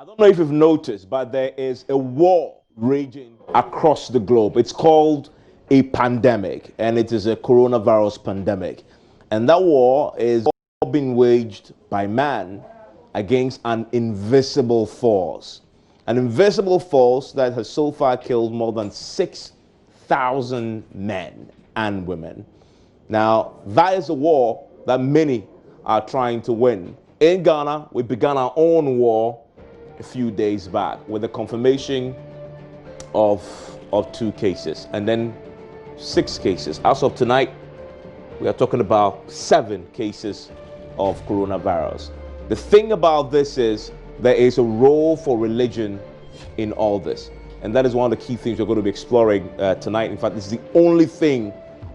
I don't know if you've noticed, but there is a war raging across the globe. It's called a pandemic, and it is a coronavirus pandemic. And that war is being waged by man against an invisible force. An invisible force that has so far killed more than 6,000 men and women. Now, that is a war that many are trying to win. In Ghana, we began our own war a few days back with the confirmation of 2 cases and then 6 cases. As of tonight, we are talking about 7 cases of coronavirus. The thing about this is there is a role for religion in all this. And that is one of the key things we're going to be exploring tonight. In fact, this is the only thing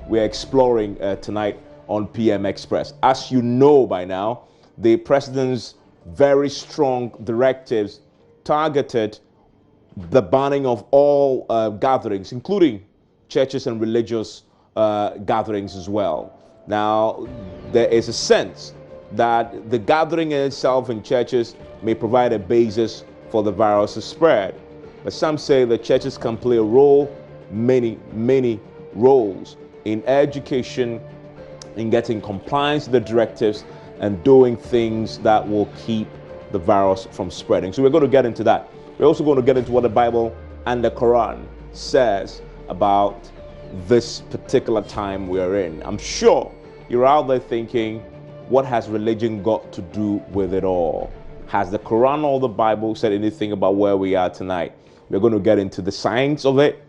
we're exploring tonight on PM Express. As you know by now, the president's very strong directives targeted the banning of all gatherings, including churches and religious gatherings as well. Now, there is a sense that the gathering in itself in churches may provide a basis for the virus to spread. But some say that churches can play a role, many roles, in education, in getting compliance with the directives, and doing things that will keep the virus from spreading. So we're going to get into that. We're also going to get into what the Bible and the Quran says about this particular time we're in. I'm sure you're out there thinking, what has religion got to do with it all? Has the Quran or the Bible said anything about where we are tonight? We're going to get into the science of it,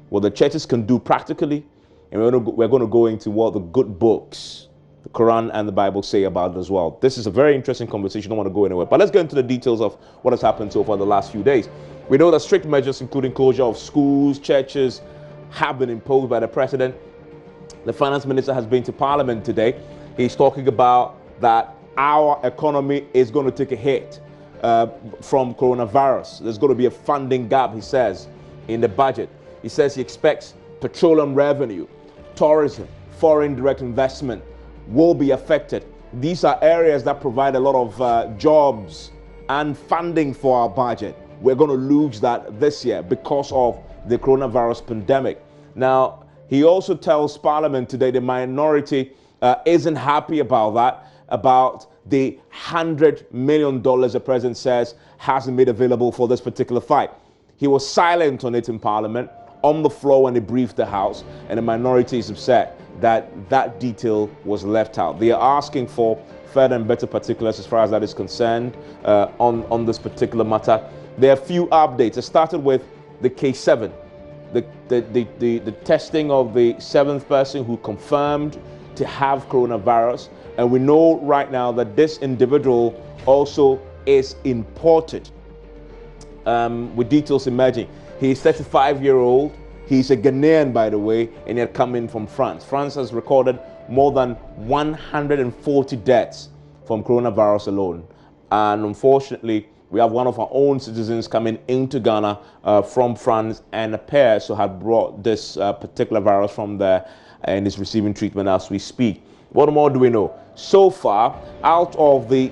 what the churches can do practically, and we're going to go into what the good books, the Quran and the Bible, say about it as well. This is a very interesting conversation. I don't want to go anywhere. But let's get into the details of what has happened so far the last few days. We know that strict measures, including closure of schools, churches, have been imposed by the president. The finance minister has been to Parliament today. He's talking about that our economy is going to take a hit from coronavirus. There's going to be a funding gap, he says, in the budget. He says he expects petroleum revenue, tourism, foreign direct investment will be affected. These are areas that provide a lot of jobs and funding for our budget. We're going to lose that this year because of the coronavirus pandemic. Now, he also tells Parliament today the minority isn't happy about that, about the $100 million the president says hasn't made available for this particular fight. He was silent on it in Parliament, on the floor when he briefed the House, and the minority is upset that that detail was left out. They are asking for further and better particulars as far as that is concerned on this particular matter. There are a few updates. It started with the K7, the testing of the 7th person who confirmed to have coronavirus. And we know right now that this individual also is imported, with details emerging. He's 35-year-old. He's a Ghanaian, by the way, and he had come in from France. France has recorded more than 140 deaths from coronavirus alone. And unfortunately, we have one of our own citizens coming into Ghana from France, and a pair so had brought this particular virus from there and is receiving treatment as we speak. What more do we know? So far, out of the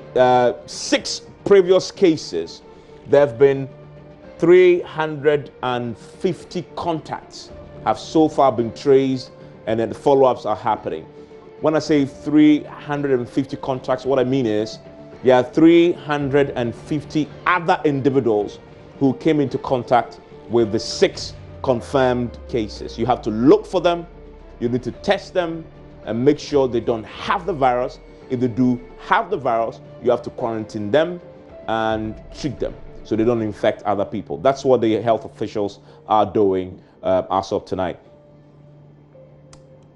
6 previous cases, there have been 350 contacts have so far been traced, and then the follow-ups are happening. When I say 350 contacts, what I mean is there are 350 other individuals who came into contact with the 6 confirmed cases. You have to look for them, you need to test them, and make sure they don't have the virus. If they do have the virus, you have to quarantine them and treat them so they don't infect other people. That's what the health officials are doing as of tonight.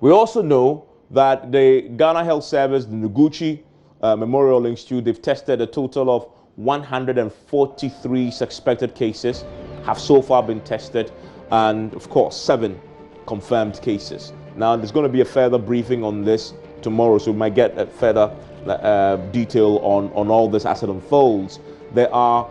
We also know that the Ghana Health Service, the Noguchi Memorial Institute, they've tested a total of 143 suspected cases, have so far been tested, and of course 7 confirmed cases. Now, there's going to be a further briefing on this tomorrow, so we might get a further detail on all this as it unfolds. There are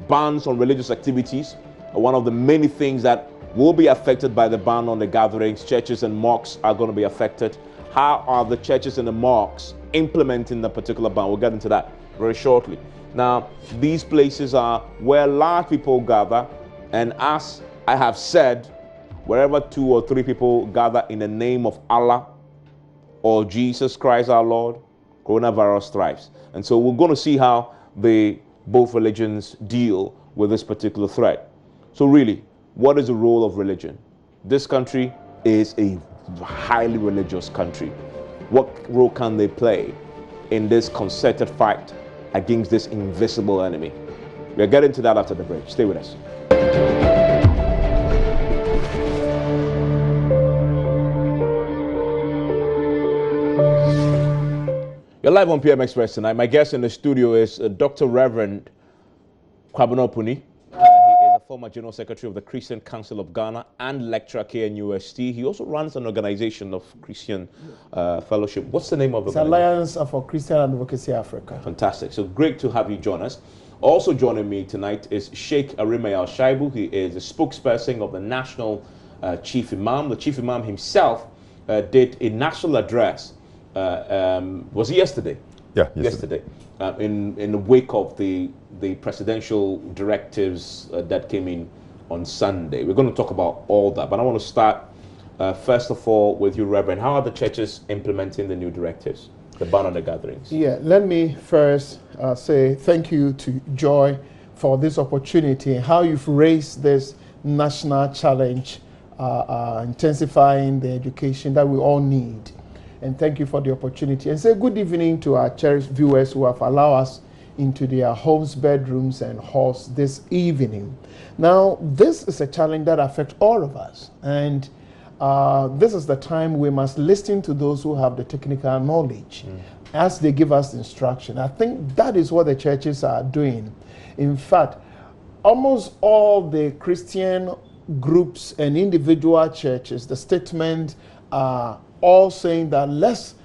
bans on religious activities. One of the many things that will be affected by the ban on the gatherings, churches and mosques are going to be affected. How are the churches and the mosques implementing the particular ban. We'll get into that very shortly. Now, these places are where large people gather, and as I have said, wherever 2 or 3 people gather in the name of Allah or Jesus Christ our Lord, coronavirus thrives. And so we're going to see how both religions deal with this particular threat. So really, what is the role of religion? This country is a highly religious country. What role can they play in this concerted fight against this invisible enemy? We'll get into that after the break. Stay with us. You're live on PM Express tonight. My guest in the studio is Dr. Reverend Kwabena. He is a former General Secretary of the Christian Council of Ghana and lecturer at KNUST. He also runs an organization of Christian fellowship. What's the name of the organization? Alliance for Christian Advocacy Africa. Fantastic. So great to have you join us. Also joining me tonight is Sheikh Arime Al-Shaibu. He is a spokesperson of the National Chief Imam. The Chief Imam himself did a national address. Was it yesterday? Yeah, yesterday. In the wake of the presidential directives that came in on Sunday. We're going to talk about all that, but I want to start first of all with you, Reverend. How are the churches implementing the new directives, the ban on the gatherings? Yeah, let me first say thank you to Joy for this opportunity, how you've raised this national challenge, intensifying the education that we all need. And thank you for the opportunity. And say good evening to our cherished viewers who have allowed us into their homes, bedrooms, and halls this evening. Now, this is a challenge that affects all of us. And this is the time we must listen to those who have the technical knowledge as they give us instruction. I think that is what the churches are doing. In fact, almost all the Christian groups and individual churches, the statement are all saying that let's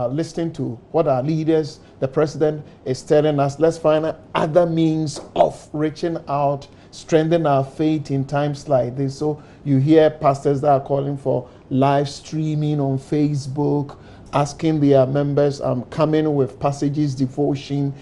listen to what our leaders, the president is telling us. Let's find other means of reaching out, strengthening our faith in times like this. So you hear pastors that are calling for live streaming on Facebook, asking their members, coming with passages, devotion,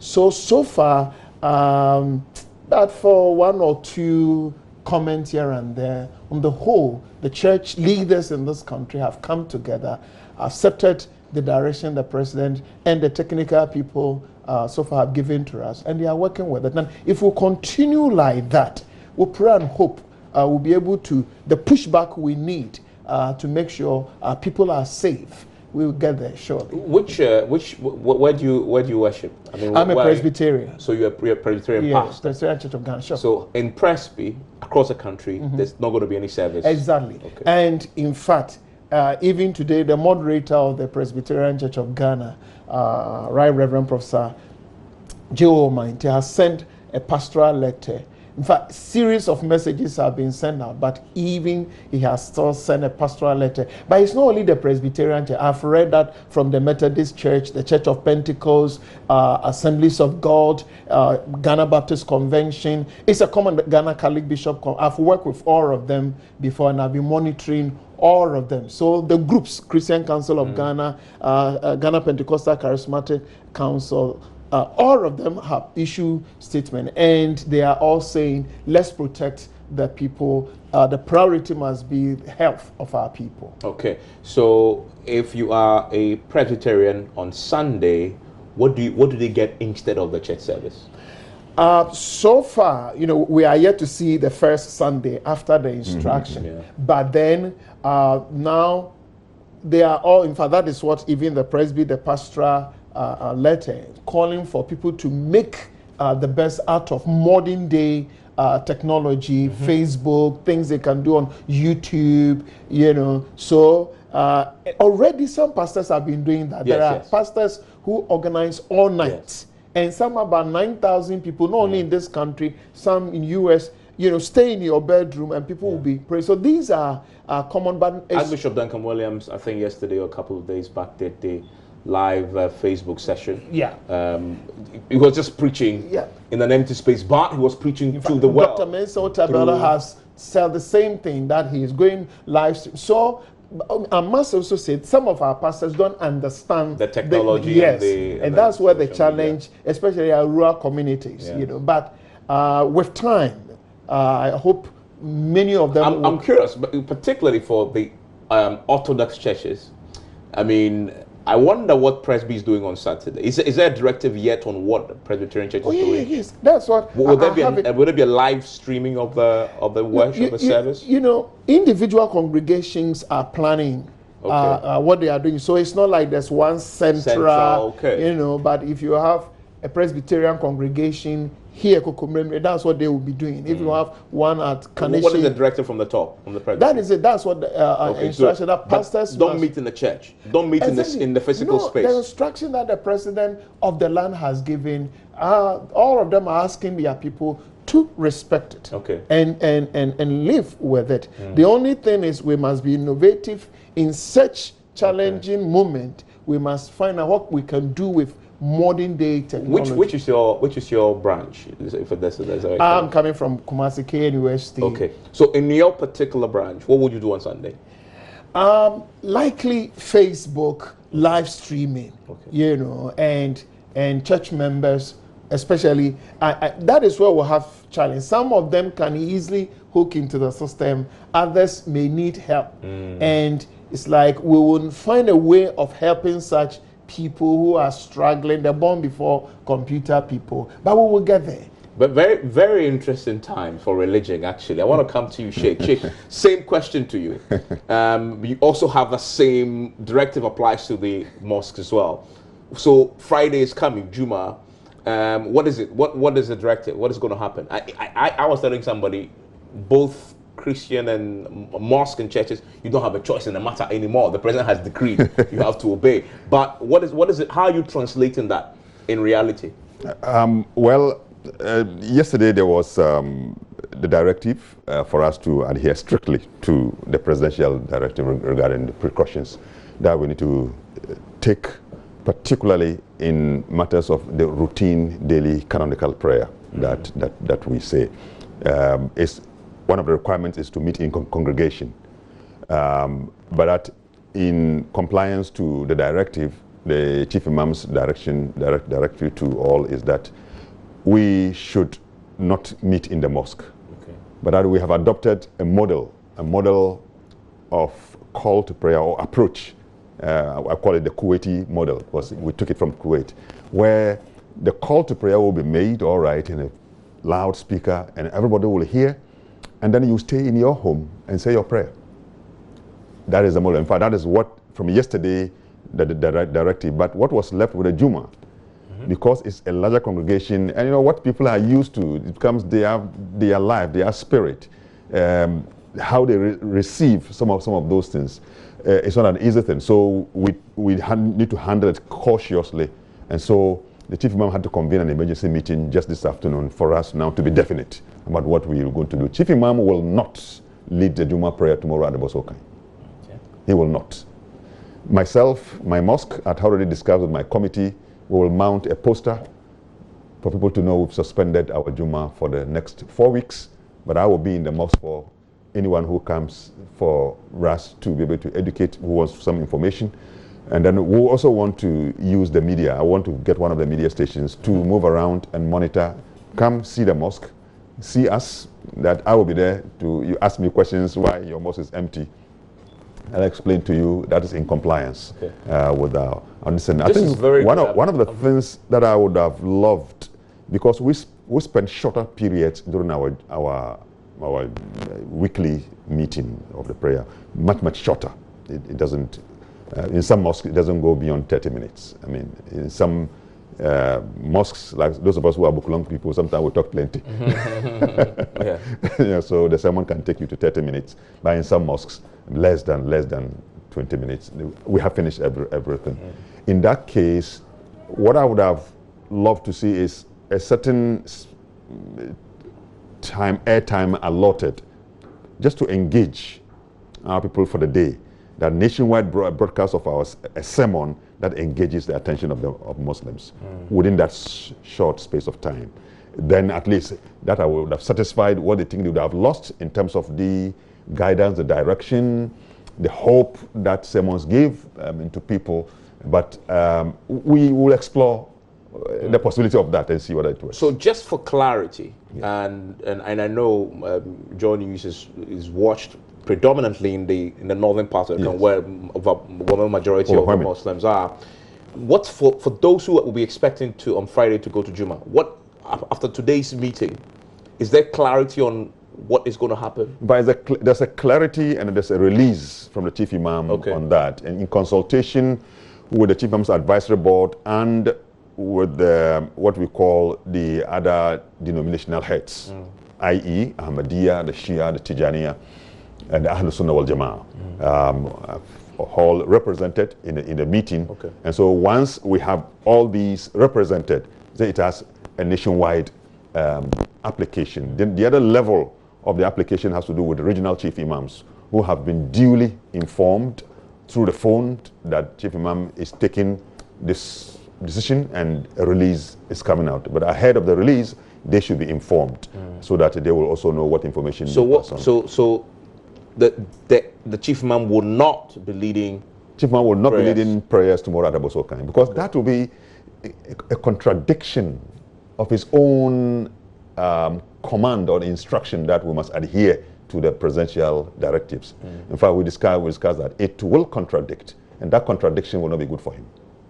So far, that for 1 or 2 comments here and there, on the whole, the church leaders in this country have come together, accepted the direction the president and the technical people so far have given to us, and they are working with it. And if we continue like that, we pray and hope we'll be able to, the pushback we need to make sure people are safe. We'll get there shortly. Where do you worship? I mean, I'm a Presbyterian. So you're a Presbyterian pastor? Yes, Presbyterian Church of Ghana, sure. So in Presby, across the country, there's not going to be any service? Exactly. Okay. And in fact, even today, the moderator of the Presbyterian Church of Ghana, Right Reverend Professor J.O. Mainte, has sent a pastoral letter. In fact, series of messages have been sent out, but even he has still sent a pastoral letter. But it's not only the Presbyterian Church. I've read that from the Methodist Church, the Church of Pentecost, Assemblies of God, Ghana Baptist Convention. It's a common Ghana Catholic Bishop. I've worked with all of them before, and I've been monitoring all of them. So the groups, Christian Council of Ghana, Ghana Pentecostal Charismatic Council, all of them have issued statement, and they are all saying, let's protect the people. The priority must be the health of our people. Okay, so if you are a Presbyterian on Sunday, what do they get instead of the church service? So far, we are yet to see the first Sunday after the instruction. But then now they are all, in fact, that is what even the Presby, the pastoral letter calling for people to make the best out of modern day technology, Facebook, things they can do on YouTube, So already some pastors have been doing that. There are pastors who organize all night, and some about 9,000 people, not only in this country, some in US, stay in your bedroom and people will be praying. So these are common. But Archbishop Duncan Williams, I think yesterday or a couple of days back, did the live Facebook session. He was just preaching in an empty space, but he was preaching to the world. Dr. Mensa Otabella has said the same thing, that he is going live stream. So I must also say some of our pastors don't understand the technology. Yes, and that's where the social challenge, media. especially our rural communities, Yes. But with time, I hope many of them. I'm curious, but particularly for the Orthodox churches. I mean, I wonder what Presby is doing on Saturday. Is there a directive yet on what the Presbyterian Church is doing? Yes, that's what. Would there be a live streaming of the worship, the service? Individual congregations are planning what they are doing. So it's not like there's one central, but if you have a Presbyterian congregation here, that's what they will be doing. If you have one at Kaneshi, what is the directive from the top, from the Presbyterian? That is it. That's what the instruction that pastors don't meet in the church. Don't meet in the physical space. The instruction that the president of the land has given, all of them are asking their people to respect it and live with it. The only thing is we must be innovative in such challenging moment. We must find out what we can do with modern day technology. Which is your branch? I'm coming from Kumasi KNUST. Okay, so in your particular branch, what would you do on Sunday? Likely Facebook live streaming, and church members, especially. That is where we'll have challenge. Some of them can easily hook into the system. Others may need help, and it's like we will find a way of helping such people who are struggling. They're born before computer people, but we will get there. But very, very interesting time for religion, actually. I want to come to you, Sheikh. Sheikh, same question to you. You also have the same directive applies to the mosques as well. So Friday is coming, Juma. What is it? What is the directive? What is going to happen? I was telling somebody, both Christian and mosque and churches, you don't have a choice in the matter anymore. The president has decreed you have to obey. But what is it? How are you translating that in reality? Yesterday there was the directive for us to adhere strictly to the presidential directive regarding the precautions that we need to take, particularly in matters of the routine daily canonical prayer that we say. One of the requirements is to meet in congregation, but that in compliance to the directive, the Chief Imam's directive to all is that we should not meet in the mosque, but that we have adopted a model of call to prayer or approach. I call it the Kuwaiti model, because we took it from Kuwait, where the call to prayer will be made, all right, in a loudspeaker, and everybody will hear. And then you stay in your home and say your prayer. That is the model. In fact, that is what, from yesterday, the directive, but what was left with the Juma, because it's a larger congregation, and what people are used to, it becomes their life, their spirit, how they receive some of those things. It's not an easy thing. So we need to handle it cautiously. And so the Chief Imam had to convene an emergency meeting just this afternoon for us now to be definite about what we are going to do. Chief Imam will not lead the Juma prayer tomorrow at the Bosokai. He will not. Myself, my mosque, I'd already discussed with my committee, we will mount a poster for people to know we've suspended our Juma for the next 4 weeks, but I will be in the mosque for anyone who comes for us to be able to educate, who wants some information. And then we also want to use the media. I want to get one of the media stations to move around and monitor. Come see the mosque, see us, that I will be there you ask me questions why your mosque is empty. I'll explain to you that is in compliance with our understanding. I think one of the things that I would have loved, because we spend shorter periods during our weekly meeting of the prayer, much shorter. It doesn't. In some mosques, it doesn't go beyond 30 minutes. I mean, in some mosques, like those of us who are Bukulong people, sometimes we talk plenty. So the sermon can take you to 30 minutes. But in some mosques, less than 20 minutes. We have finished everything. In that case, what I would have loved to see is a certain airtime allotted just to engage our people for the day. That nationwide broadcast of a sermon that engages the attention of Muslims within that short space of time. Then at least that I would have satisfied what they think they would have lost in terms of the guidance, the direction, the hope that sermons give to people. But we will explore the possibility of that and see what it was. So just for clarity, and I know JoyNews is watched predominantly in the northern part of the country, where the majority of the Muslims are. What's for those who will be expecting to on Friday to go to Juma? What after today's meeting, is there clarity on what is going to happen? But there's a clarity and there's a release from the Chief Imam on that, and in consultation with the Chief Imam's Advisory Board and with what we call the other denominational heads, i.e. Ahmadiyya, the Shia, the Tijaniya, and the Ahlul Sunnah wal Jama'ah, all represented in the meeting. And so once we have all these represented, then it has a nationwide application. Then the other level of the application has to do with the regional chief imams who have been duly informed through the phone that Chief Imam is taking this decision and a release is coming out. But ahead of the release, they should be informed so that they will also know what information. So the Chief Imam will not be leading. Chief Imam will not be leading prayers tomorrow at Abu Sokan, because that will be a contradiction of his own command or instruction that we must adhere to the presidential directives. In fact, we discussed that it will contradict, and that contradiction will not be good for him.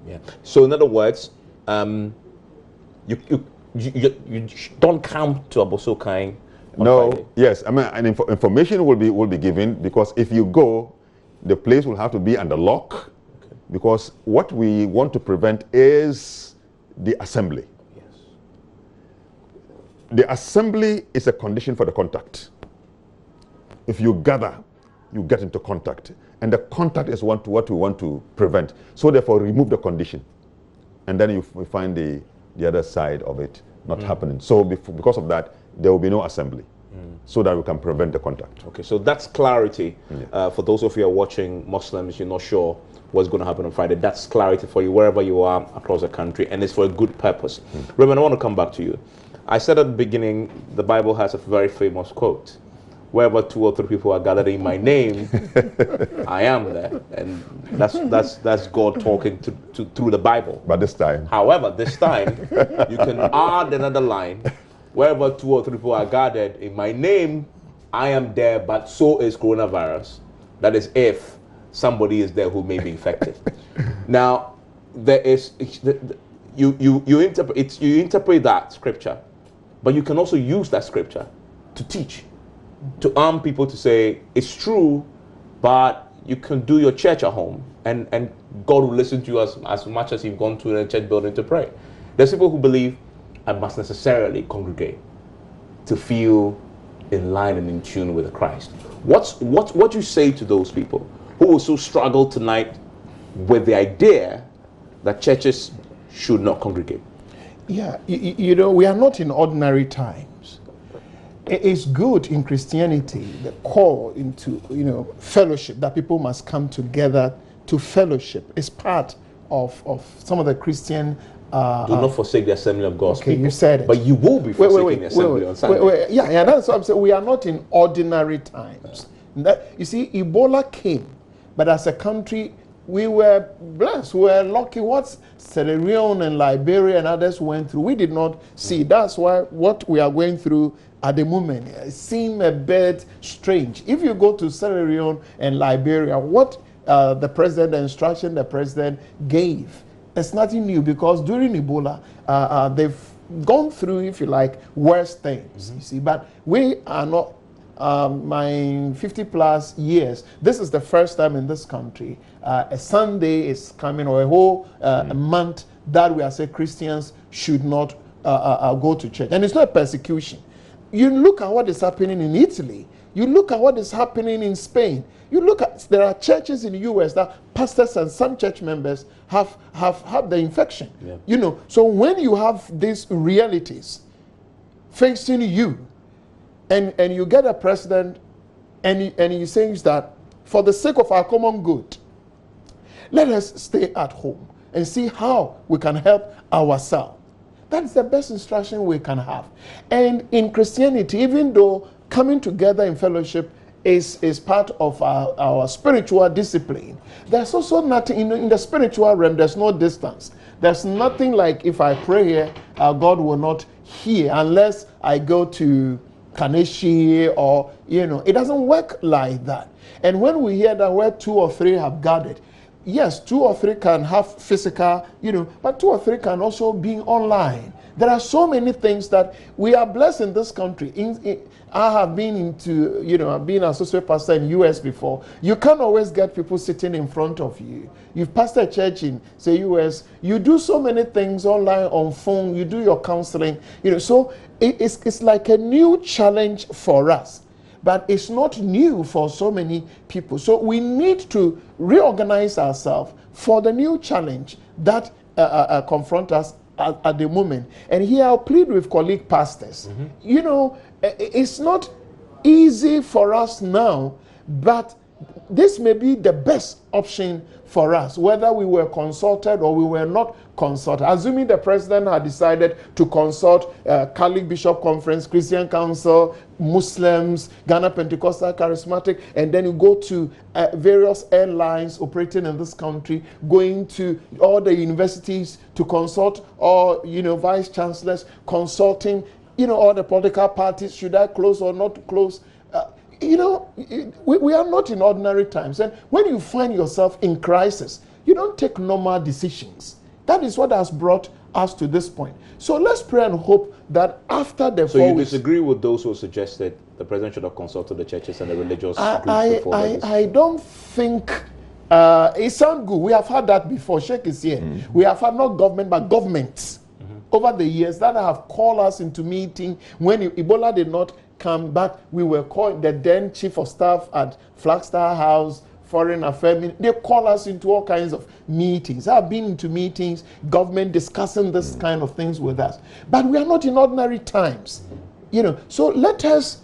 Yeah. So in other words, you don't come to Abu Sokan. No. Friday. Yes. I mean, and information will be given, because if you go, the place will have to be under lock, because what we want to prevent is the assembly. Yes. The assembly is a condition for the contact. If you gather, you get into contact, and the contact is what we want to prevent. So therefore, remove the condition, and then you find the other side of it not happening. So because of that, there will be no assembly, so that we can prevent the contact. Okay, so that's clarity. For those of you who are watching Muslims, you're not sure what's going to happen on Friday. That's clarity for you wherever you are across the country, and it's for a good purpose. Reverend, I want to come back to you. I said at the beginning, the Bible has a very famous quote: wherever 2 or 3 people are gathered in my name, I am there. And that's God talking through the Bible. But this time. However, this time, you can add another line: wherever 2 or 3 people are gathered in my name, I am there, but so is coronavirus. That is if somebody is there who may be infected. Now, there is, you interpret that scripture, but you can also use that scripture to teach, to arm people to say, it's true, but you can do your church at home, and God will listen to you as much as you've gone to a church building to pray. There's people who believe I must necessarily congregate to feel in line and in tune with Christ. What do you say to those people who also struggle tonight with the idea that churches should not congregate? Yeah, you know, we are not in ordinary times. It's good in Christianity, the call into, fellowship, that people must come together to fellowship. It's part of some of the Christian... Do not forsake the assembly of God's people. You said it. But you will be forsaking the assembly on Sunday. Yeah, that's what I'm saying. We are not in ordinary times. You see, Ebola came, but as a country, we were blessed. We were lucky. What Sierra Leone and Liberia and others went through, we did not see. That's why what we are going through at the moment seems a bit strange. If you go to Sierra Leone and Liberia, what the instruction the president gave, it's nothing new, because during Ebola, they've gone through, if you like, worse things, you see. But we are not, my 50 plus years, this is the first time in this country, a Sunday is coming, or a whole month, that we are saying Christians should not go to church. And it's not persecution. You look at what is happening in Italy. You look at what is happening in Spain. You look at, there are churches in the US that pastors and some church members have the infection. Yeah. So when you have these realities facing you, and you get a president, and he says that for the sake of our common good, let us stay at home and see how we can help ourselves. That's the best instruction we can have. And in Christianity, even though coming together in fellowship is part of our spiritual discipline. There's also nothing in the spiritual realm. There's no distance. There's nothing like if I pray here, God will not hear unless I go to Kaneshi or it doesn't work like that. And when we hear that where 2 or 3 have gathered, yes, 2 or 3 can have physical, but 2 or 3 can also be online. There are so many things that we are blessed in this country. I have been I've been an associate pastor in US before. You can't always get people sitting in front of you. You've pastored a church in, say, US. You do so many things online, on phone. You do your counseling. So it's like a new challenge for us. But it's not new for so many people. So we need to reorganize ourselves for the new challenge that confront us at the moment. And here I'll plead with colleague pastors. It's not easy for us now, but this may be the best option for us, whether we were consulted or we were not consulted. Assuming the president had decided to consult Catholic Bishop Conference, Christian Council, Muslims, Ghana Pentecostal Charismatic, and then you go to various airlines operating in this country, going to all the universities to consult all vice chancellors, consulting all the political parties, should I close or not close? We are not in ordinary times. And when you find yourself in crisis, you don't take normal decisions. That is what has brought us to this point. So let's pray and hope that after the 4 weeks... So you disagree with those who suggested the president should have consulted the churches and the religious groups before this? I don't think... it sounds good. We have had that before. Sheikh is here. We have had not government, but governments over the years that have called us into meeting. When Ebola did not come back, we were called, the then chief of staff at Flagstaff House, Foreign Affairs, they call us into all kinds of meetings. I've been into meetings, government discussing this kind of things with us. But we are not in ordinary times. So let us,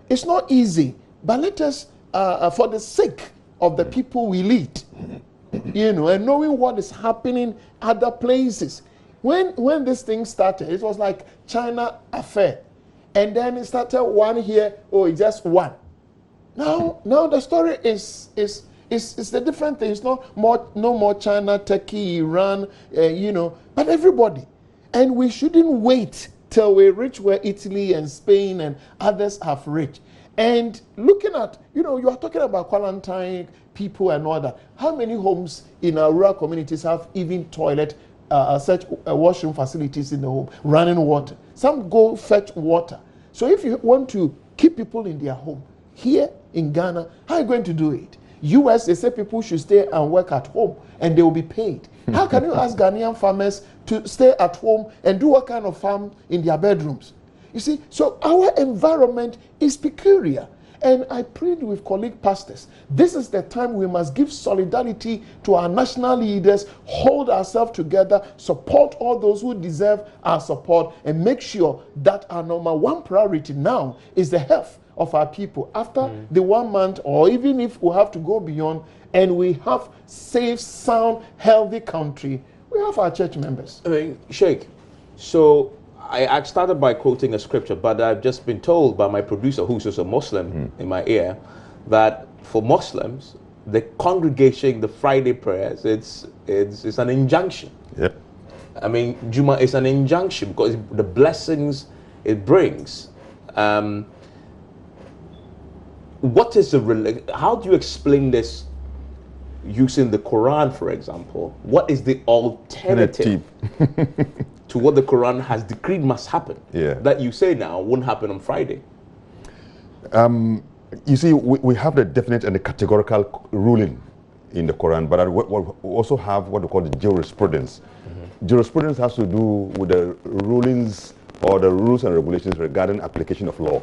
it's not easy, but let us, for the sake of the people we lead, and knowing what is happening other places. When this thing started, it was like China affair. And then it started one here, it's just one. Now the story is the different thing. It's no more China, Turkey, Iran, but everybody. And we shouldn't wait till we reach where Italy and Spain and others have reached. And looking at, you are talking about quarantine people and all that. How many homes in our rural communities have even toilet, such washroom facilities in the home, running water? Some go fetch water. So if you want to keep people in their home, here in Ghana, how are you going to do it? US, they say people should stay and work at home and they will be paid. How can you ask Ghanaian farmers to stay at home and do what kind of farm in their bedrooms? You see, so our environment is peculiar. And I plead with colleague pastors, this is the time we must give solidarity to our national leaders, hold ourselves together, support all those who deserve our support, and make sure that our number one priority now is the health of our people. After the 1 month, or even if we have to go beyond, and we have safe, sound, healthy country, we have our church members. I mean, Sheikh, so I started by quoting a scripture, but I've just been told by my producer, who's just a Muslim in my ear, that for Muslims, the congregation, the Friday prayers, it's an injunction. Yep. I mean, Juma is an injunction because the blessings it brings. What is how do you explain this using the Quran, for example? What is the alternative to what the Quran has decreed must happen? That you say now won't happen on Friday? You see, we have the definite and the categorical ruling in the Quran, but we also have what we call the jurisprudence. Jurisprudence has to do with the rulings or the rules and regulations regarding application of law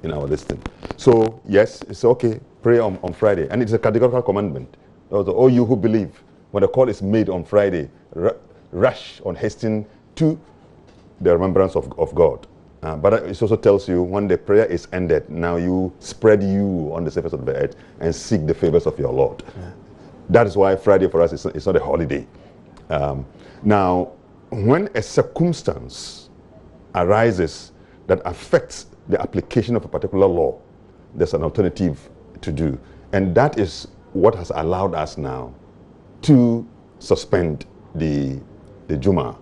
in our listing. So yes, it's okay, pray on Friday, and it's a categorical commandment. Also, all you who believe, when the call is made on Friday, rush on hastening to the remembrance of God. But it also tells you when the prayer is ended, now you spread you on the surface of the earth and seek the favors of your Lord. That is why Friday for us is not a holiday. Now, when a circumstance arises that affects the application of a particular law, there's an alternative to do. And that is what has allowed us now to suspend the Juma.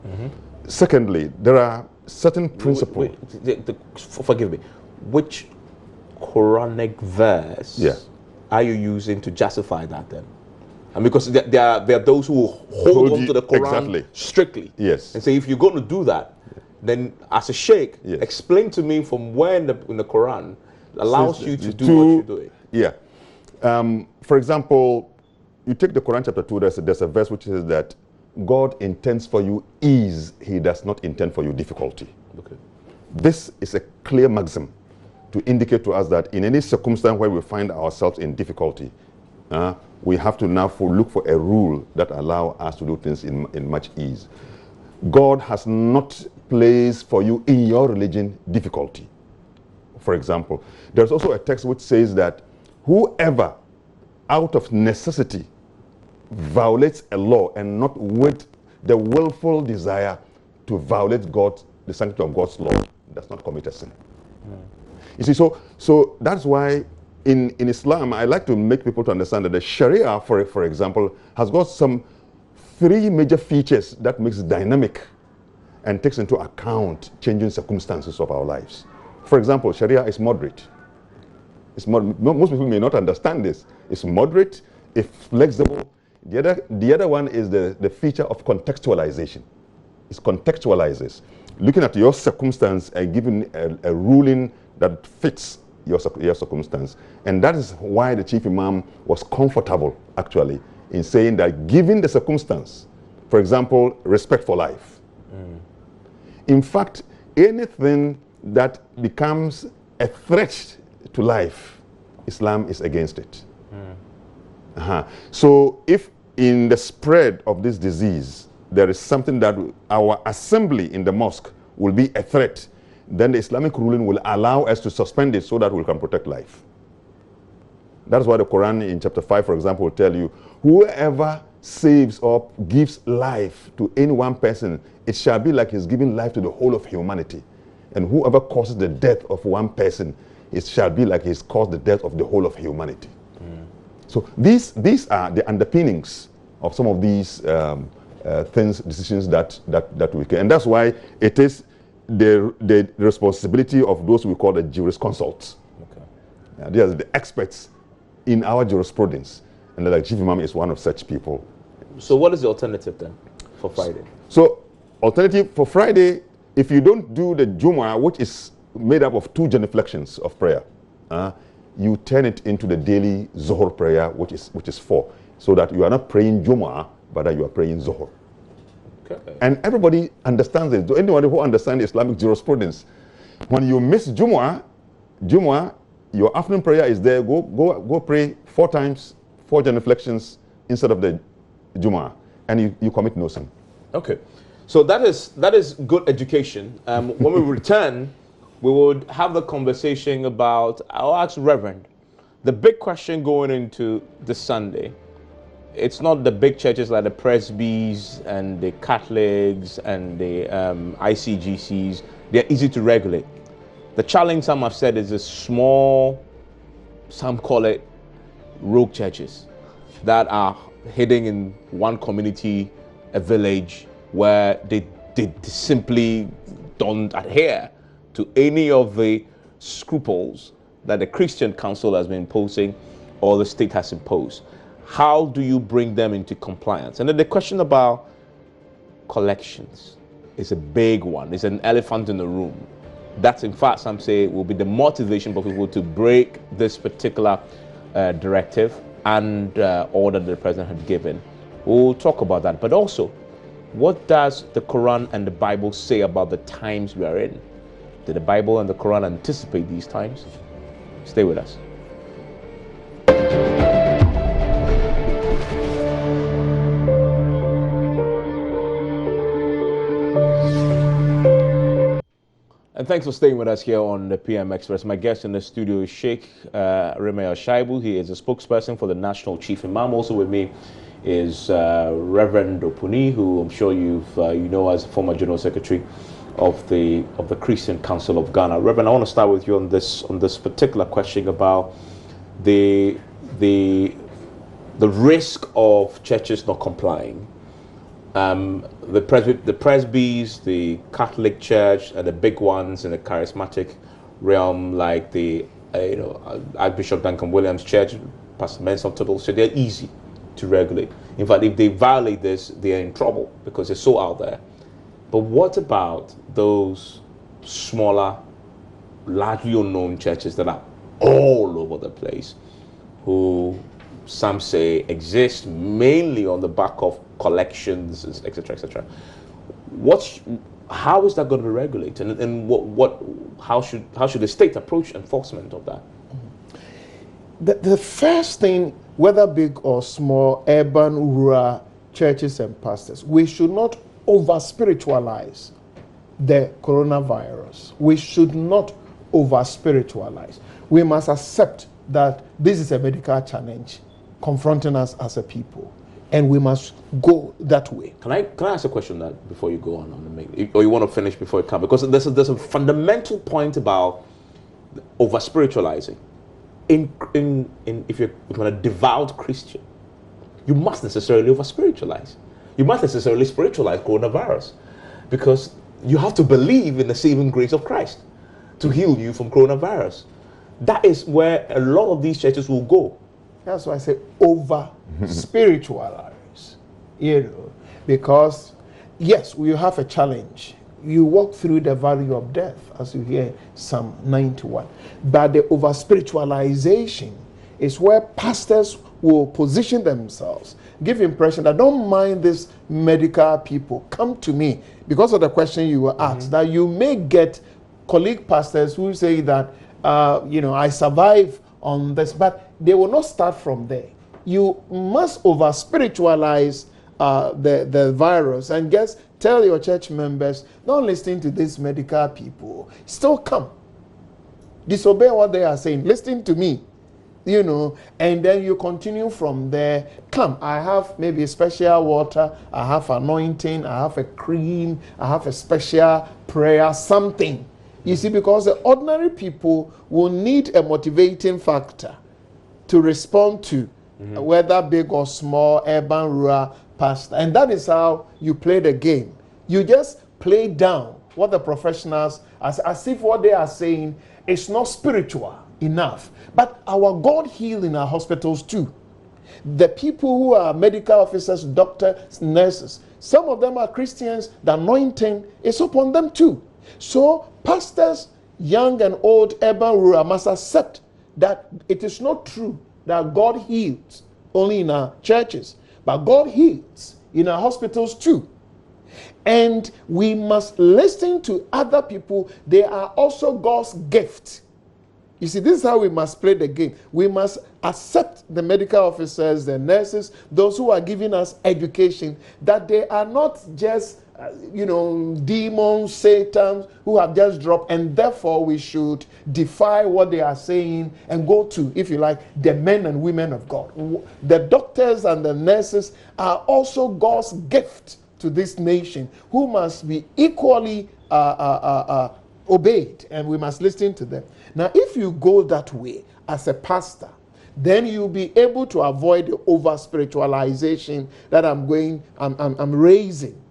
Secondly, there are certain principles. Forgive me. Which Quranic verse are you using to justify that then? And because there are those who hold on to the Quran strictly. Yes. And say, if you're going to do that, then as a sheikh, explain to me from where in the Quran allows you to do what you're doing. Yeah. For example, you take the Quran chapter 2, there's a verse which says that God intends for you ease, he does not intend for you difficulty. Okay. This is a clear maxim to indicate to us that in any circumstance where we find ourselves in difficulty, we have to now look for a rule that allows us to do things in much ease. God has not placed for you in your religion difficulty. For example, there's also a text which says that whoever out of necessity violates a law and not with the willful desire to violate the sanctity of God's law does not commit a sin. You see, so that's why in Islam, I like to make people to understand that the Sharia, for example, has got some 3 major features that makes it dynamic and takes into account changing circumstances of our lives. For example, Sharia is moderate. Most people may not understand this. It's moderate, it's flexible. The other one is the feature of contextualization. It contextualizes, looking at your circumstance and giving a ruling that fits your circumstance. And that is why the chief imam was comfortable, actually, in saying that given the circumstance, for example, respect for life. In fact, anything that becomes a threat to life, Islam is against it. So if in the spread of this disease, there is something that our assembly in the mosque will be a threat, then the Islamic ruling will allow us to suspend it so that we can protect life. That's why the Quran in chapter 5, for example, will tell you, whoever saves or gives life to any one person, it shall be like he's giving life to the whole of humanity. And whoever causes the death of one person, it shall be like he's caused the death of the whole of humanity. So these are the underpinnings of some of these decisions that we can. And that's why it is the responsibility of those we call the jurisconsults. They are the experts in our jurisprudence. And the chief imam is one of such people. So what is the alternative then for Friday? So alternative for Friday, if you don't do the Jumu'ah, which is made up of 2 genuflections of prayer, you turn it into the daily Zohor prayer, which is 4, so that you are not praying Jumu'ah, but that you are praying Zohor. Okay. And everybody understands it. Anyone who understands Islamic jurisprudence, when you miss Jumu'ah, your afternoon prayer is there. Go pray 4 times, 4 genuflections instead of the Jumu'ah, and you commit no sin. Okay, so that is good education. When we return, we would have the conversation about, I'll ask Reverend, the big question going into this Sunday, it's not the big churches like the Presbys and the Catholics and the ICGCs. They're easy to regulate. The challenge, some have said, is the small, some call it rogue churches that are hidden in one community, a village, where they simply don't adhere to any of the scruples that the Christian Council has been imposing or the state has imposed. How do you bring them into compliance? And then the question about collections is a big one. It's an elephant in the room. That's, in fact, some say will be the motivation for people to break this particular directive and order that the president had given. We'll talk about that. But also, what does the Quran and the Bible say about the times we are in? Did the Bible and the Quran anticipate these times? Stay with us. And thanks for staying with us here on the PM Express. My guest in the studio is Sheikh Remaya Shaibu. He is a spokesperson for the National Chief Imam. Also with me is Reverend Opuni, who I'm sure you know as former General Secretary of the Christian Council of Ghana. Reverend, I want to start with you on this particular question about the risk of churches not complying. The presby's, the Catholic Church, and the big ones in the charismatic realm, like the Archbishop Duncan Williams Church, Pastor Mensah Tuttle, so they're easy to regulate. In fact, if they violate this, they're in trouble because they're so out there. But what about those smaller, largely unknown churches that are all over the place, who some say exist mainly on the back of collections, etc., etc.? How is that going to be regulated, and how should the state approach enforcement of that? The first thing, whether big or small, urban, rural churches and pastors, we should not over-spiritualize the coronavirus. We should not over-spiritualize. We must accept that this is a medical challenge confronting us as a people, and we must go that way. Can I ask a question that before you go on, or you want to finish before you come? Because there's a fundamental point about over-spiritualizing. If you're a devout Christian, you must necessarily over-spiritualize. You must necessarily spiritualize coronavirus, because you have to believe in the saving grace of Christ to heal you from coronavirus. That is where a lot of these churches will go. That's why I say over-spiritualize, because yes, we have a challenge. You walk through the valley of death, as you hear Psalm 91. But the over-spiritualization is where pastors will position themselves, give impression that don't mind these medical people, come to me. Because of the question you were asked, that you may get colleague pastors who say that, I survive on this, but they will not start from there. You must over-spiritualize the virus, and tell your church members, don't listen to these medical people. Still come. Disobey what they are saying. Listen to me. And then you continue from there. Come, I have maybe special water, I have anointing, I have a cream, I have a special prayer, something. You see, because the ordinary people will need a motivating factor to respond to, whether big or small, urban, rural, pastor. And that is how you play the game. You just play down what the professionals, as if what they are saying is not spiritual enough. But our God healed in our hospitals too. The people who are medical officers, doctors, nurses, some of them are Christians. The anointing is upon them too. So pastors, young and old, urban, rural, must accept that it is not true that God heals only in our churches, but God heals in our hospitals too. And we must listen to other people. They are also God's gift. You see, this is how we must play the game. We must accept the medical officers, the nurses, those who are giving us education, that they are not just, demons, Satan, who have just dropped, and therefore we should defy what they are saying and go to, if you like, the men and women of God. The doctors and the nurses are also God's gift to this nation, who must be equally obeyed, and we must listen to them. Now, if you go that way as a pastor, then you'll be able to avoid the over-spiritualization that I'm raising,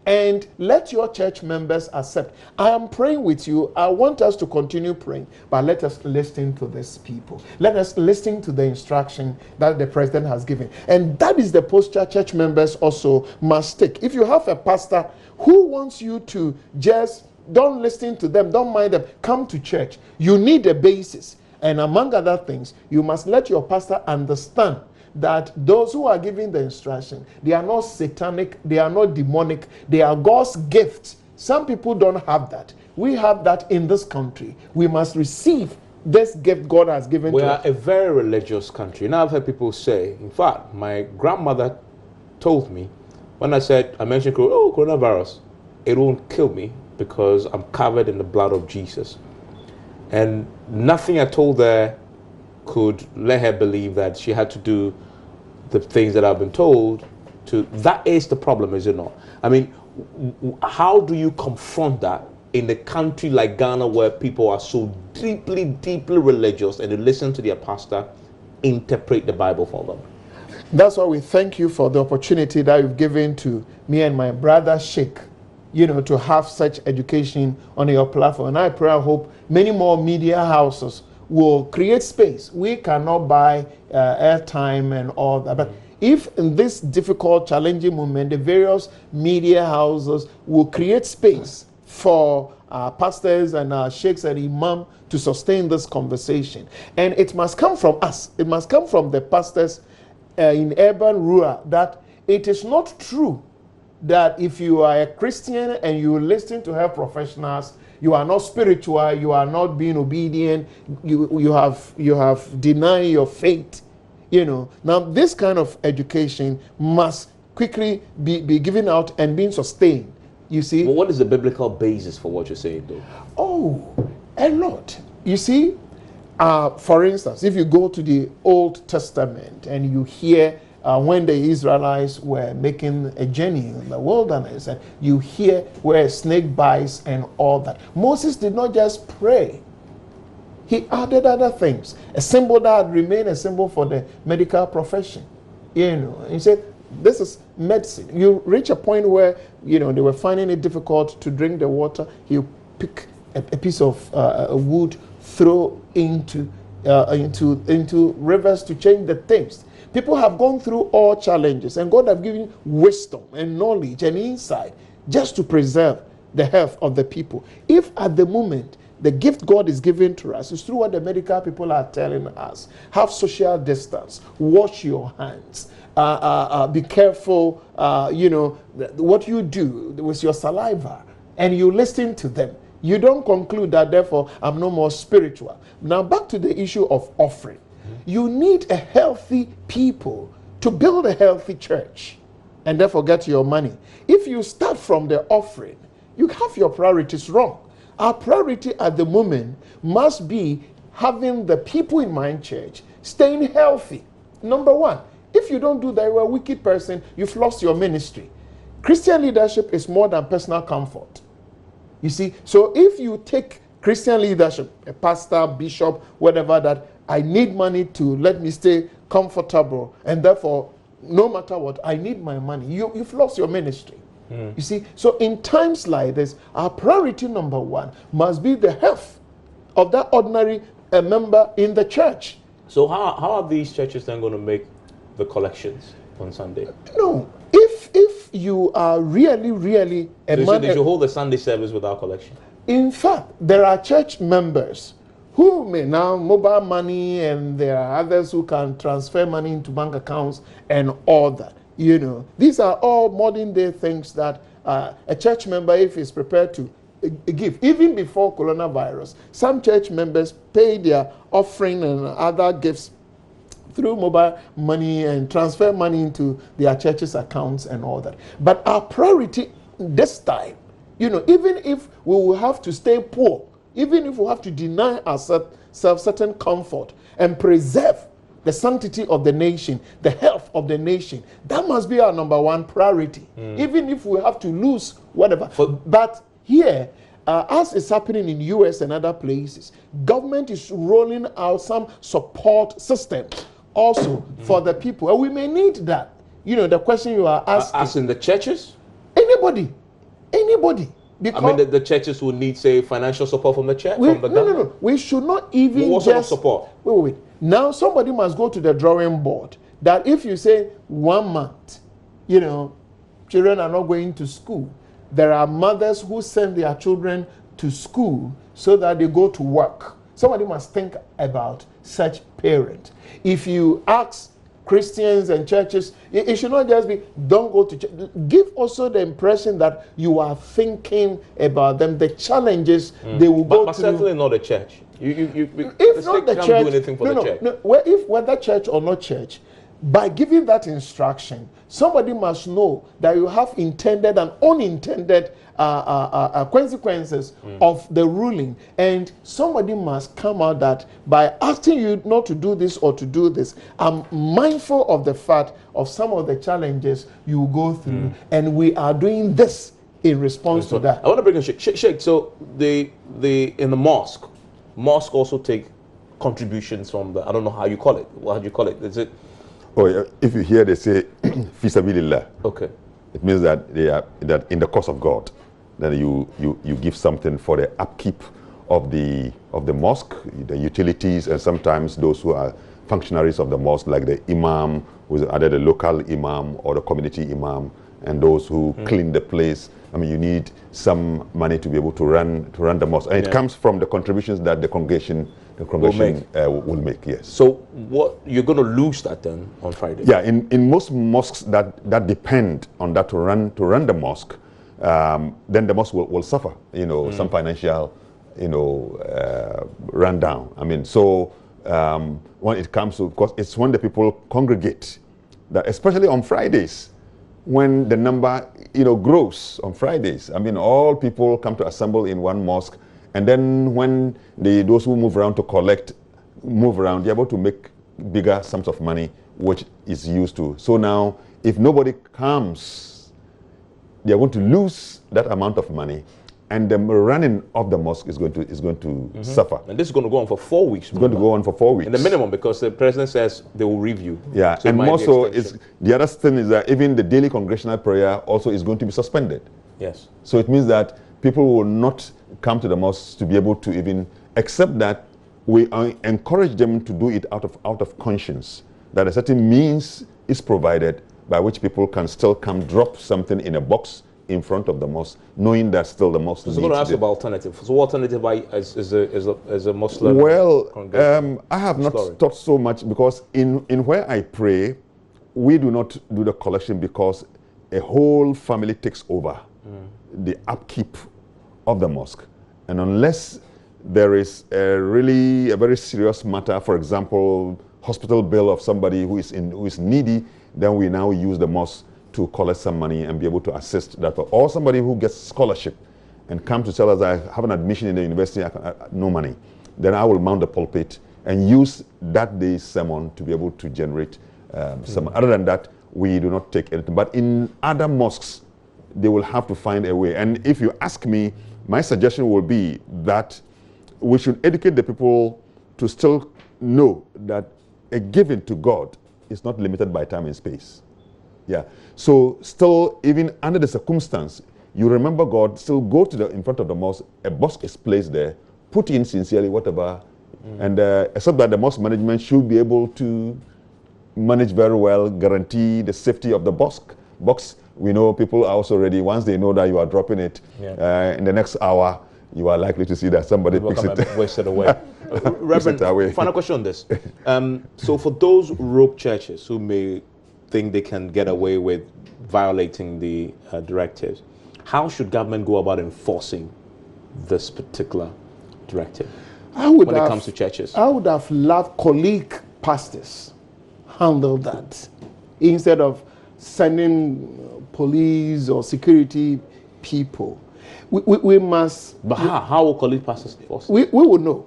and let your church members accept. I am praying with you. I want us to continue praying, but let us listen to these people. Let us listen to the instruction that the president has given. And that is the posture church members also must take. If you have a pastor who wants you to just don't listen to them, don't mind them, come to church, you need a basis. And among other things, you must let your pastor understand that those who are giving the instruction, they are not satanic, they are not demonic, they are God's gift. Some people don't have that. We have that in this country. We must receive this gift God has given to us. We are a very religious country. Now I've heard people say, in fact, my grandmother told me, when I mentioned coronavirus, it won't kill me because I'm covered in the blood of Jesus. And nothing I told her could let her believe that she had to do the things that I've been told to. That is the problem, is it not? I mean, how do you confront that in a country like Ghana where people are so deeply, deeply religious and they listen to their pastor interpret the Bible for them? That's why we thank you for the opportunity that you've given to me and my brother Sheikh, to have such education on your platform. And I pray, I hope many more media houses will create space. We cannot buy airtime and all that. But if in this difficult, challenging moment, the various media houses will create space for pastors and sheikhs and imam to sustain this conversation. And it must come from us. It must come from the pastors in urban, rural, that it is not true that if you are a Christian and you listen to health professionals, you are not spiritual, you are not being obedient, you have denied your faith. Now this kind of education must quickly be given out and being sustained. You see? Well, what is the biblical basis for what you're saying, though? Oh, a lot. You see, for instance, if you go to the Old Testament and you hear when the Israelites were making a journey in the wilderness, and you hear where snake bites and all that, Moses did not just pray. He added other things. A symbol that remained a symbol for the medical profession. He said, this is medicine. You reach a point where, they were finding it difficult to drink the water. He'll pick a piece of wood, throw into rivers to change the taste. People have gone through all challenges, and God has given wisdom and knowledge and insight just to preserve the health of the people. If at the moment the gift God is giving to us is through what the medical people are telling us, have social distance, wash your hands, be careful, what you do with your saliva, and you listen to them. You don't conclude that, therefore, I'm no more spiritual. Now, back to the issue of offering. You need a healthy people to build a healthy church, and therefore get your money. If you start from the offering, you have your priorities wrong. Our priority at the moment must be having the people in my church staying healthy. Number one, if you don't do that, you're a wicked person, you've lost your ministry. Christian leadership is more than personal comfort. You see, so if you take Christian leadership, a pastor, bishop, whatever, that I need money to let me stay comfortable, and therefore, no matter what, I need my money, you've lost your ministry. You see, so in times like this, our priority number one must be the health of that ordinary member in the church. So how are these churches then going to make the collections on Sunday? No, if you are really a so man, they should hold the Sunday service without collection. In fact, there are church members who may now mobile money, and there are others who can transfer money into bank accounts and all that. These are all modern day things that a church member, if he's prepared to give, even before coronavirus, some church members pay their offering and other gifts through mobile money and transfer money into their church's accounts and all that. But our priority this time, even if we will have to stay poor, even if we have to deny ourselves certain comfort and preserve the sanctity of the nation, the health of the nation, that must be our number one priority. Even if we have to lose whatever. But here, as is happening in US and other places, government is rolling out some support systems also for the people. And we may need that. The question you are asking. As in the churches? Anybody. Because I mean, the churches will need, say, financial support from the church? No. We should not even what sort of support? Wait. Now, somebody must go to the drawing board that if you say 1 month, children are not going to school. There are mothers who send their children to school so that they go to work. Somebody must think about such parents. If you ask Christians and churches, it should not just be, don't go to church. Give also the impression that you are thinking about them, the challenges they will go but through. But certainly not the church. If not the can't church, do anything for the church. Whether church or not church, by giving that instruction, somebody must know that you have intended and unintended consequences of the ruling, and somebody must come out that by asking you not to do this or to do this, I'm mindful of the fact of some of the challenges you go through, and we are doing this in response to that. I want to bring in Sheikh. So in the mosque also take contributions from the, I don't know how you call it. What do you call it? Is it? Oh, yeah. If you hear they say fi sabilillah, Okay. it means that they are that in the cause of God, then you give something for the upkeep of the mosque, the utilities, and sometimes those who are functionaries of the mosque, like the imam, who is either the local imam or the community imam, and those who clean the place. I mean, you need some money to be able to run the mosque, and it comes from the contributions that the congregation will make. Yes. So what you're going to lose that then on Friday? Yeah, in most mosques that depend on that to run the mosque, then the mosque will suffer. Some financial, rundown. I mean, so when it comes to, because it's when the people congregate, that especially on Fridays, when the number grows on Fridays. I mean, all people come to assemble in one mosque, and then when those who move around to collect move around, they're able to make bigger sums of money, which is used to. So now, if nobody comes, they're going to lose that amount of money, and the running of the mosque is going to suffer. And this is going to go on for 4 weeks. It's going to go on for 4 weeks. In the minimum, because the president says they will review. Yeah, so and more so, the other thing is that even the daily congregational prayer also is going to be suspended. Yes. So it means that people will not come to the mosque to be able to even, except that we encourage them to do it out of conscience, that a certain means is provided by which people can still come drop something in a box in front of the mosque, knowing that still the mosque needs. So I'm going to ask about alternative. So what alternative is a Muslim? Well, I have not thought so much, because in where I pray, we do not do the collection because a whole family takes over the upkeep of the mosque. And unless there is a very serious matter, for example, hospital bill of somebody who is needy, then we now use the mosque to collect some money and be able to assist that. Or somebody who gets scholarship and come to tell us, I have an admission in the university, no money. Then I will mount the pulpit and use that day's sermon to be able to generate some. Other than that, we do not take anything. But in other mosques, they will have to find a way. And if you ask me, my suggestion will be that we should educate the people to still know that a giving to God is not limited by time and space. Yeah. So still, even under the circumstance, you remember God, still go to in front of the mosque, a mosque is placed there, put in sincerely whatever, and except that the mosque management should be able to manage very well, guarantee the safety of the box. We know people are also ready, once they know that you are dropping it, in the next hour, you are likely to see that somebody picks it. Waste it away. Reverend, final question on this. So for those rogue churches who may think they can get away with violating the directives, how should government go about enforcing this particular directive when it comes to churches? I would have loved colleague pastors handle that instead of sending police or security people. We must. But how will colleague pastors enforce it? We will know.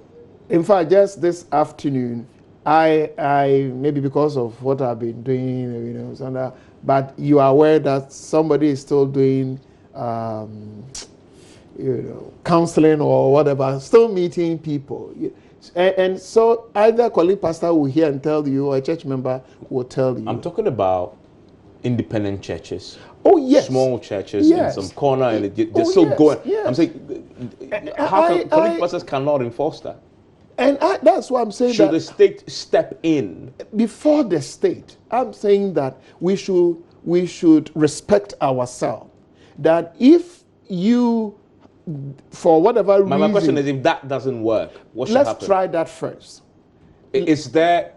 In fact, just this afternoon, I maybe because of what I've been doing, but you are aware that somebody is still doing, counseling or whatever, still meeting people. And so either colleague pastor will hear and tell you, or a church member will tell you. I'm talking about independent churches. Oh, yes. Small churches in some corner, and they're still going. Yes. I'm saying, how can colleague pastors cannot enforce that? And that's why I'm saying should the state step in? Before the state, I'm saying that we should respect ourselves. That if you, for whatever reason... My question is, if that doesn't work, what should happen? Let's try that first. Is there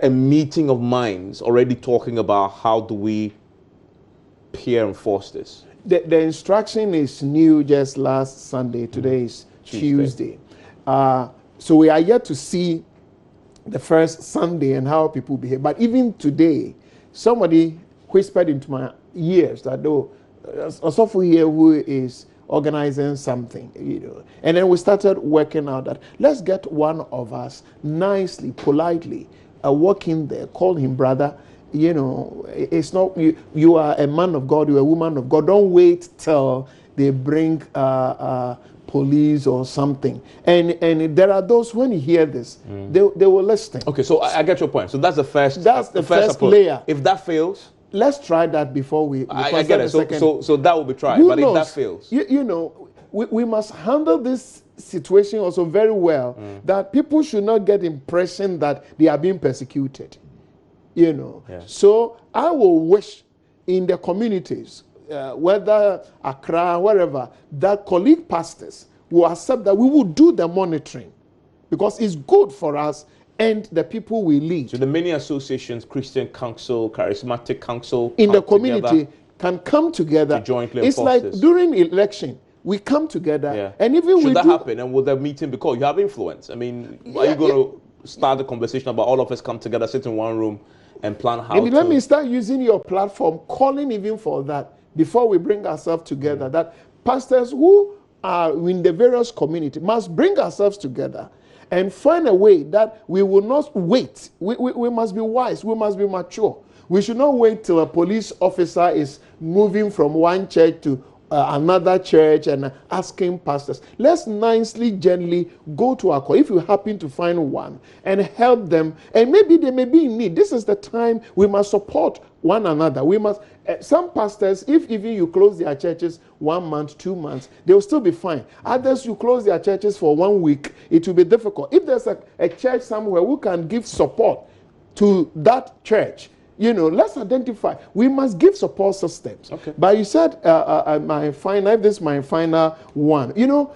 a meeting of minds already talking about how do we peer enforce this? The instruction is new just last Sunday. Today is Tuesday. So we are yet to see the first Sunday and how people behave. But even today, somebody whispered into my ears that a software here who is organizing something, And then we started working out that let's get one of us nicely, politely, walk in there, call him brother, You know, it's not, you are a man of God, you're a woman of God. Don't wait till they bring police or something. And there are those, when you hear this, they will listen. Okay, so I get your point. So that's the first. That's the first approach. layer. If that fails, let's try that before we. I get it. So that will be tried. But if that fails, you know, we must handle this situation also very well. That people should not get the impression that they are being persecuted. You know. Yeah. So I will wish in the communities, whether Accra, wherever, that colleague pastors will accept that we will do the monitoring, because it's good for us and the people we lead. So the many associations, Christian Council, Charismatic Council, in the community can come together. To jointly it's enforce like this. during election, we come together, Yeah. and even should we that do, happen, and will the meeting be called? You have influence. I mean, are you going to start the conversation about all of us come together, sit in one room, and plan how maybe to... let me start using your platform, calling even for that, before we bring ourselves together, that pastors who are in the various community must bring ourselves together and find a way that we will not wait. We must be wise, we must be mature. We should not wait till a police officer is moving from one church to another church and asking pastors. Let's nicely, gently go to our call, if you happen to find one, and help them. And maybe they may be in need. This is the time we must support one another. We must. Some pastors, if even you close their churches 1 month, 2 months, they will still be fine. Others, you close their churches for 1 week, it will be difficult. If there's a church somewhere who can give support to that church, you know, let's identify. We must give support systems. Okay. But you said, this is my final one. You know,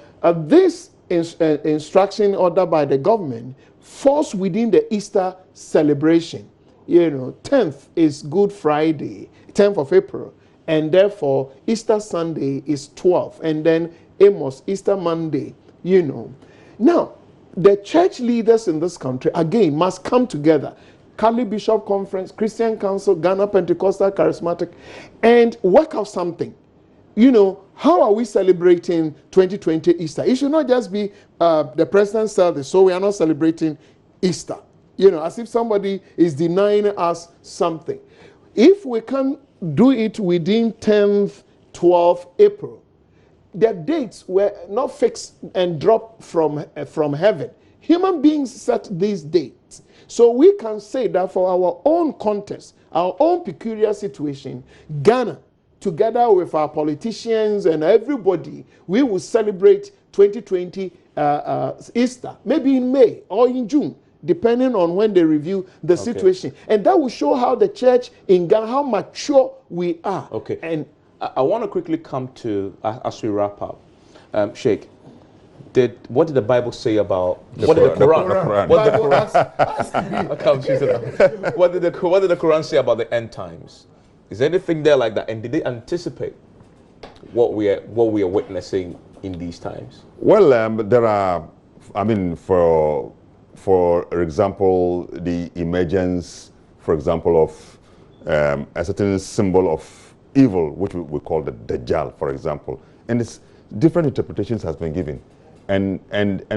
this instruction order by the government falls within the Easter celebration. You know, 10th is Good Friday, 10th of April. And therefore, Easter Sunday is 12th. And then Amos, Easter Monday, you know. Now, the church leaders in this country, again, must come together. Cali Bishop Conference, Christian Council, Ghana Pentecostal Charismatic, and work out something. You know, how are we celebrating 2020 Easter? It should not just be the president said this, so we are not celebrating Easter. You know, as if somebody is denying us something. If we can do it within 10th, 12th April, the dates were not fixed and dropped from heaven. Human beings set these dates. So we can say that for our own context, our own peculiar situation, Ghana, together with our politicians and everybody, we will celebrate 2020 Easter, maybe in May or in June, depending on when they review the situation. And that will show how the church in Ghana, how mature we are. Okay. And I want to quickly come to, as we wrap up, Sheikh, what did the Bible say about what did the Quran? What did the Quran? What did the Quran say about the end times? Is there anything there like that? And did they anticipate what we are witnessing in these times? Well, there are. I mean, for example, the emergence, for example, of a certain symbol of evil, which we call the Dajjal, for example, and it's different interpretations has been given. And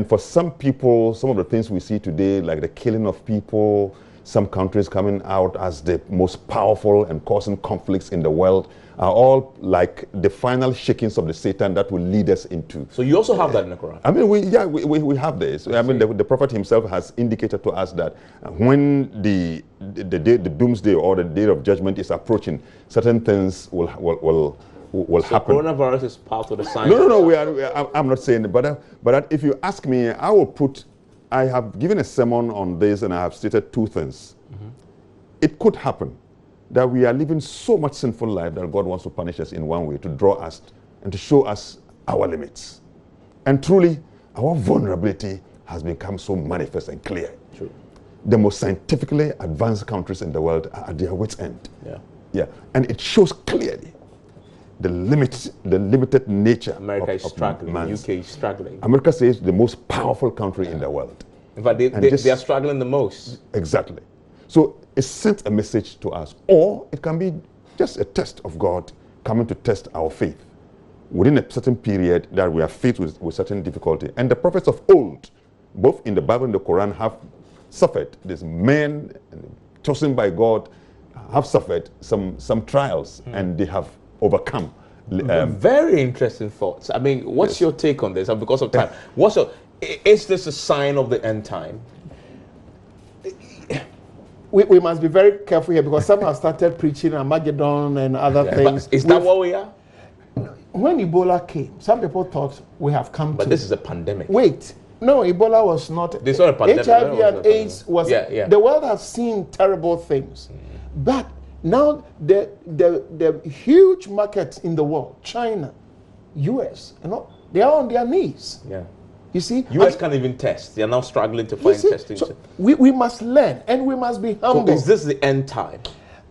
for some people, some of the things we see today, like the killing of people, some countries coming out as the most powerful and causing conflicts in the world, are all like the final shakings of the Satan that will lead us into. So you also have that in the Quran? I mean, we have this. I mean, the Prophet himself has indicated to us that when the doomsday or the day of judgment is approaching, certain things will happen. Coronavirus is part of the science. No. I'm not saying it, but if you ask me, I have given a sermon on this, and I have stated two things. It could happen that we are living so much sinful life that God wants to punish us in one way, to draw us and to show us our limits. And truly, our vulnerability has become so manifest and clear. True. The most scientifically advanced countries in the world are at their wits' end. Yeah. And it shows clearly the limited nature America is struggling. The UK is struggling. America says the most powerful country in the world. In fact, they are struggling the most. Exactly. So it sent a message to us. Or it can be just a test of God coming to test our faith within a certain period that we are faced with certain difficulty. And the prophets of old, both in the Bible and the Quran, have suffered. These men chosen by God have suffered some trials and they have overcome. Very interesting thoughts. I mean, what's your take on this? And because of time, is this a sign of the end time? We must be very careful here because some have started preaching Armageddon and other things. Is that what we are? When Ebola came, some people thought we have come But to... this is a pandemic. Wait. No, Ebola was not... This was a pandemic. HIV and AIDS was... Yeah. The world has seen terrible things. But now the huge markets in the world, China, US, they are on their knees. Yeah. You see? US can't even test. They are now struggling to find testing. So we must learn and we must be humble. So is this the end time?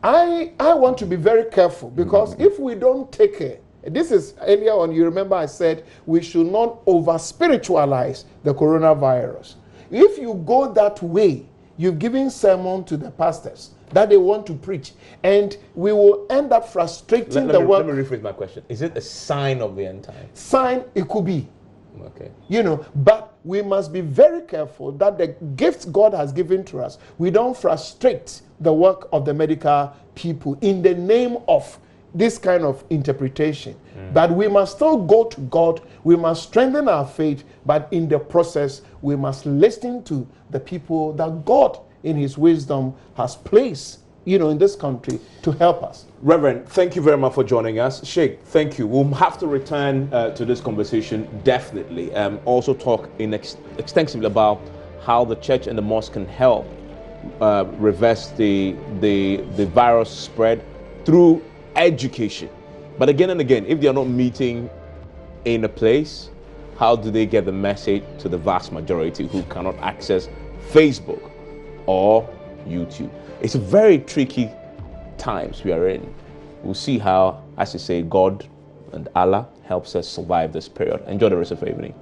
I want to be very careful because if we don't take care, this is earlier on, you remember I said we should not over spiritualize the coronavirus. If you go that way, you've given sermon to the pastors that they want to preach, and we will end up frustrating the work. Let me rephrase my question. Is it a sign of the end time? Sign, it could be. Okay. But we must be very careful that the gifts God has given to us, we don't frustrate the work of the medical people in the name of this kind of interpretation. But we must still go to God, we must strengthen our faith, but in the process, we must listen to the people that God, in his wisdom, has placed in this country to help us. Reverend, thank you very much for joining us. Sheikh, thank you. We'll have to return to this conversation, definitely. Also talk extensively about how the church and the mosque can help reverse the virus spread through education. But again and again, if they are not meeting in a place, how do they get the message to the vast majority who cannot access Facebook or YouTube? It's a very tricky times we are in. We'll see how, as you say, God and Allah helps us survive this period. Enjoy the rest of your evening.